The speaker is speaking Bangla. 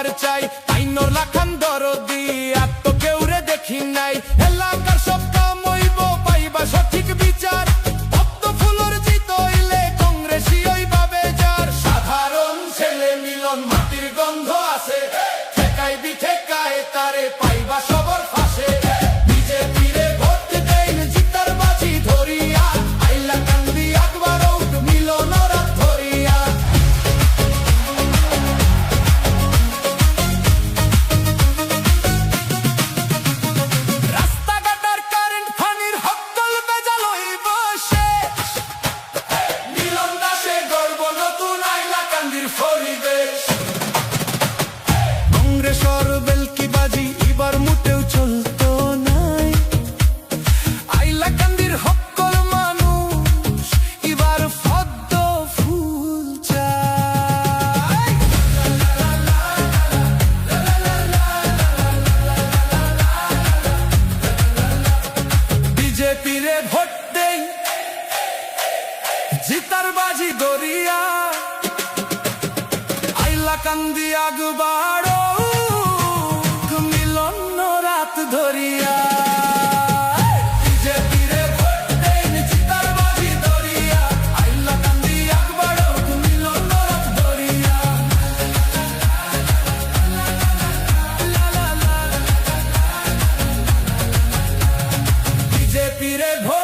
আমার চাই আইনোর লাখান দরদি আর তো কেউ রে দেখি নাই এলাকার সব কাম হইব পাইবা সঠিক বিচার পদ্ম ফুলর জিত হইলে কংগ্রেসি হইবাবে যার সাধারণ ছেলে মিলন মাটির গন্ধ আছে ঠেকাই বি ঠেকায় তারে পাইবা সবার ফাঁসে বিজেপি রে ভোট দেন জিতার বাজি ধরিয়া আইলা কান্দি আকবর মিলন রাত ধরিয়া রাস্তাঘাটার কারেন্ট পানির হকল বেজাল হইব শেষ মিলন দাসে গর্ব নতুন আইলা কান্দির পরিবেশ কংগ্রেসর বেলকি বাজি এবার মুটেও চলতো নাই আইলা কান্দির হকল মানুষ এবার পদ্ম ফুল চাই বিজেপি রে ভোট দেই জিতার বাজি দরিয়া আইলা কান্দি আগবার মিলন রাত ধরিয়া বিজেপি রে ভোট দেন জিতার বাজি দরিয়া আইলা কান্দি আকবর মিলন রাত ধরিয়া বিজেপি রে ভোট